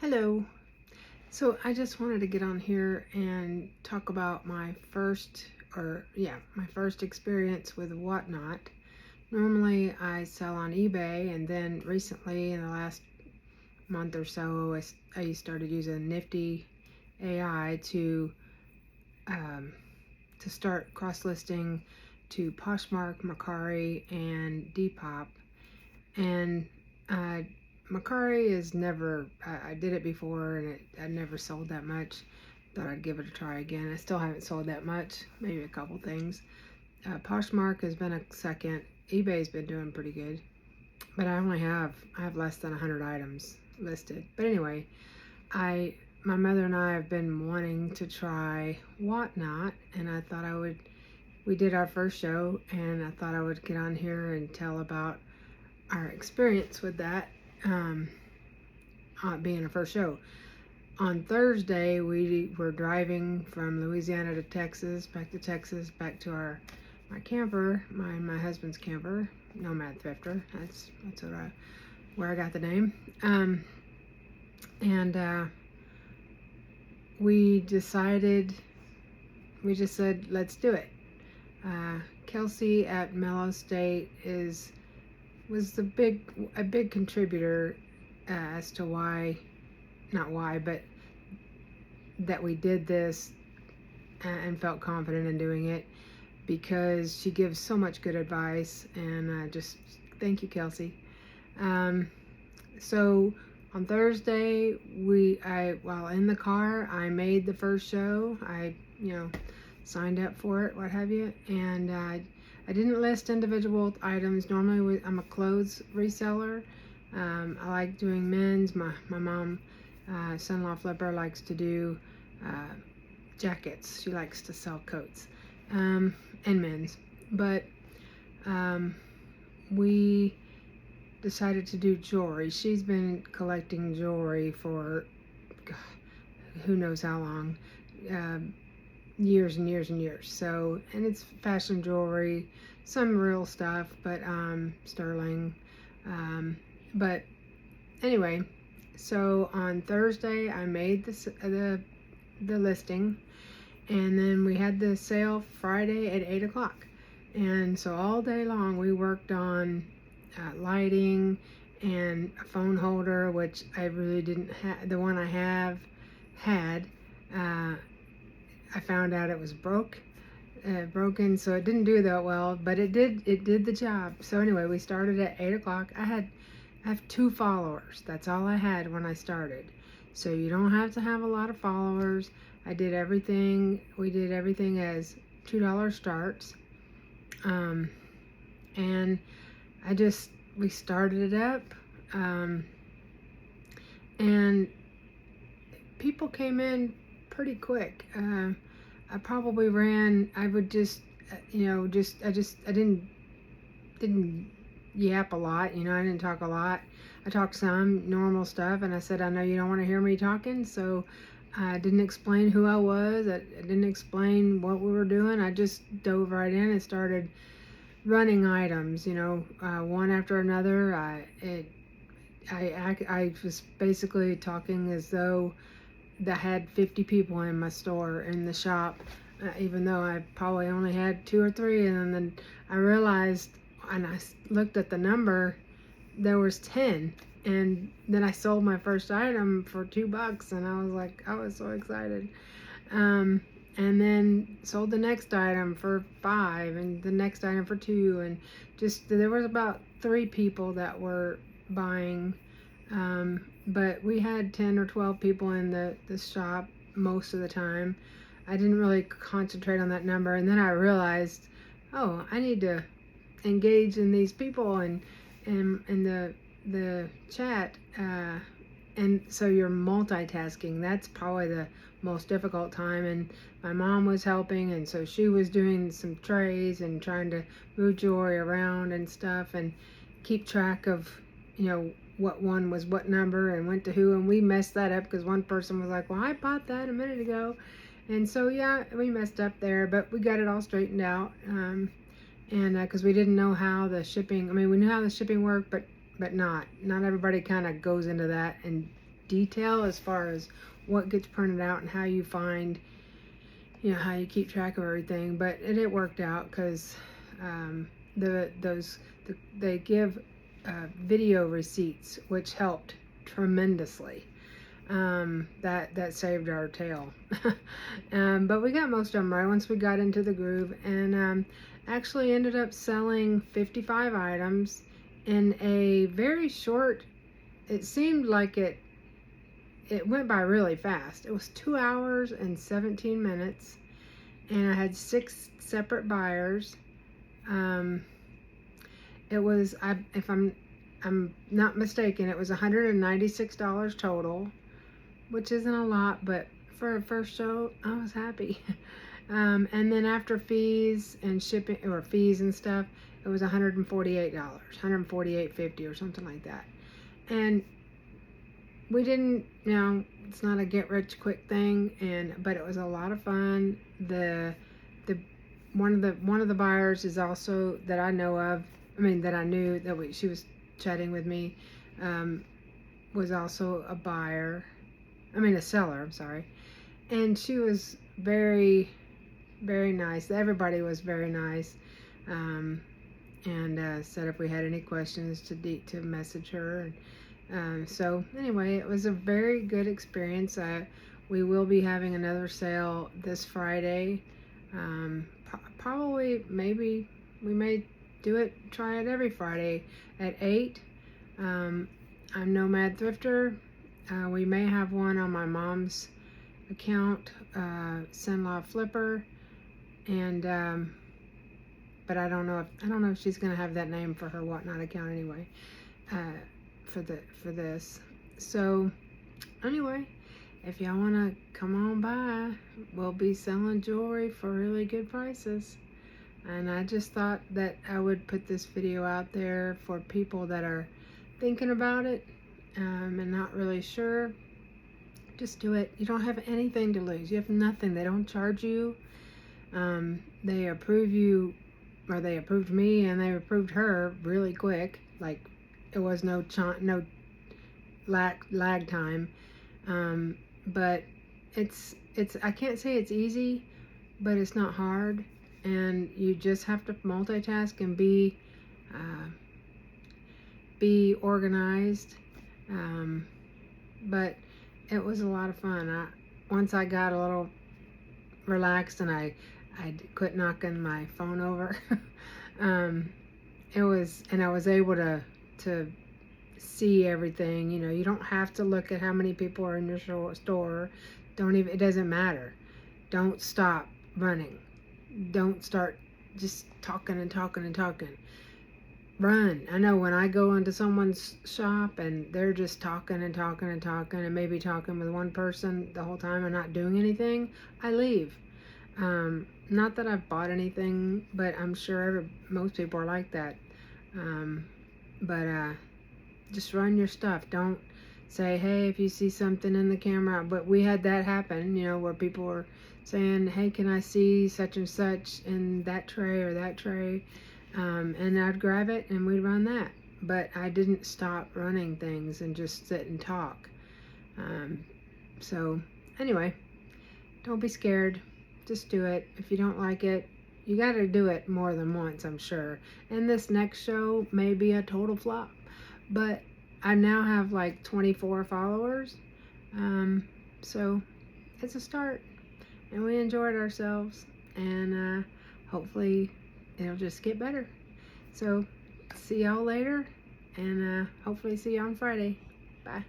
Hello. So I just wanted to get on here and talk about my first experience with Whatnot. Normally I sell on eBay, and then recently in the last month or so I started using Nifty AI um, to start cross-listing to Poshmark, Mercari, and Depop. And uh, Macari is never, I did it before and I never sold that much. Thought I'd give it a try again. I still haven't sold that much, maybe a couple things. Poshmark has been a second. eBay's been doing pretty good, but I have less than 100 items listed. But anyway, my mother and I have been wanting to try Whatnot, and we did our first show, and I thought I would get on here and tell about our experience with that, being a first show. On Thursday, we were driving from Louisiana to Texas, back to my camper, my husband's camper, Nomad Thrifter. That's where I got the name. And we decided, we just said, let's do it. Kelsey at Mellow State was a big contributor as to not why, but that we did this and felt confident in doing it, because she gives so much good advice, and just thank you, Kelsey. So on Thursday, while in the car, I made the first show. I signed up for it, what have you, and I didn't list individual items. Normally, I'm a clothes reseller. I like doing men's. My mom, son-in-law Flipper, likes to do jackets. She likes to sell coats, and men's. But we decided to do jewelry. She's been collecting jewelry for who knows how long. Years and years and years. So, and it's fashion jewelry, some real stuff, but sterling. But anyway, so on Thursday I made the listing, and then we had the sale Friday at 8 o'clock. And so all day long we worked on lighting and a phone holder, which I really didn't have. The one I have had, I found out it was broken, so it didn't do that well, but it did the job. So anyway, we started at 8 o'clock. I have 2 followers. That's all I had when I started. So you don't have to have a lot of followers. We did everything as $2 starts. And we started it up, and people came in pretty quick. I probably ran, I would just, I didn't yap a lot, I didn't talk a lot. I talked some normal stuff, and I said, I know you don't want to hear me talking, so I didn't explain who I was. I didn't explain what we were doing. I just dove right in and started running items, one after another. I was basically talking as though that had 50 people in my store, in the shop, even though I probably only had 2 or 3. And then I realized, and I looked at the number, there was 10. And then I sold my first item for $2, and I was so excited. And then sold the next item for 5, and the next item for 2, and there was about 3 people that were buying. But we had 10 or 12 people in the shop most of the time. I didn't really concentrate on that number, and then I realized, oh, I need to engage in these people and in the chat. And so you're multitasking. That's probably the most difficult time. And my mom was helping, and so she was doing some trays and trying to move jewelry around and stuff, and keep track of, what one was what number and went to who. And we messed that up because one person was like, well, I bought that a minute ago. And so, yeah, we messed up there, but we got it all straightened out. And because we didn't know how the shipping, we knew how the shipping worked, but not everybody kind of goes into that and detail as far as what gets printed out and how you find, you know, how you keep track of everything. But it worked out because they give video receipts, which helped tremendously. That saved our tail. But we got most of them right once we got into the groove, and actually ended up selling 55 items in a very short, it seemed like it went by really fast. It was 2 hours and 17 minutes, and I had 6 separate buyers. It was, if I'm not mistaken, it was $196 total, which isn't a lot, but for a first show, I was happy. And then after fees and shipping, or fees and stuff, it was $148, $148.50 or something like that. And we didn't, you know, it's not a get rich quick thing, but it was a lot of fun. One of the buyers is also, that I know of, that I knew that she was chatting with me, was also a buyer. A seller, I'm sorry. And she was very, very nice. Everybody was very nice. And said if we had any questions to message her. So anyway, it was a very good experience. We will be having another sale this Friday. Probably, maybe we may try it every Friday at 8. I'm Nomad Thrifter. We may have one on my mom's account, Sinlaw Flipper, and but I don't know if she's gonna have that name for her Whatnot account anyway. For this. So anyway, if y'all wanna come on by, we'll be selling jewelry for really good prices. And I just thought that I would put this video out there for people that are thinking about it, and not really sure. Just do it. You don't have anything to lose. You have nothing. They don't charge you. They approve you, or they approved me, and they approved her really quick. Like, it was no lag time. But it's I can't say it's easy, but it's not hard. And you just have to multitask and be organized. But it was a lot of fun. Once I got a little relaxed and I quit knocking my phone over, I was able to see everything. You know, you don't have to look at how many people are in your store. It doesn't matter. Don't stop running. Don't start just talking and talking and talking. Run. I know when I go into someone's shop and they're just talking and talking and talking, and maybe talking with one person the whole time and not doing anything, I leave. Not that I've bought anything, but I'm sure most people are like that. But just run your stuff. Don't say, hey, if you see something in the camera. But we had that happen, you know, where people were saying, hey, can I see such and such in that tray or that tray? And I'd grab it and we'd run that. But I didn't stop running things and just sit and talk. So anyway, don't be scared. Just do it. If you don't like it, you got to do it more than once, I'm sure. And this next show may be a total flop. But I now have like 24 followers. So it's a start. And we enjoyed ourselves. And hopefully it'll just get better. So see y'all later. And hopefully see you on Friday. Bye.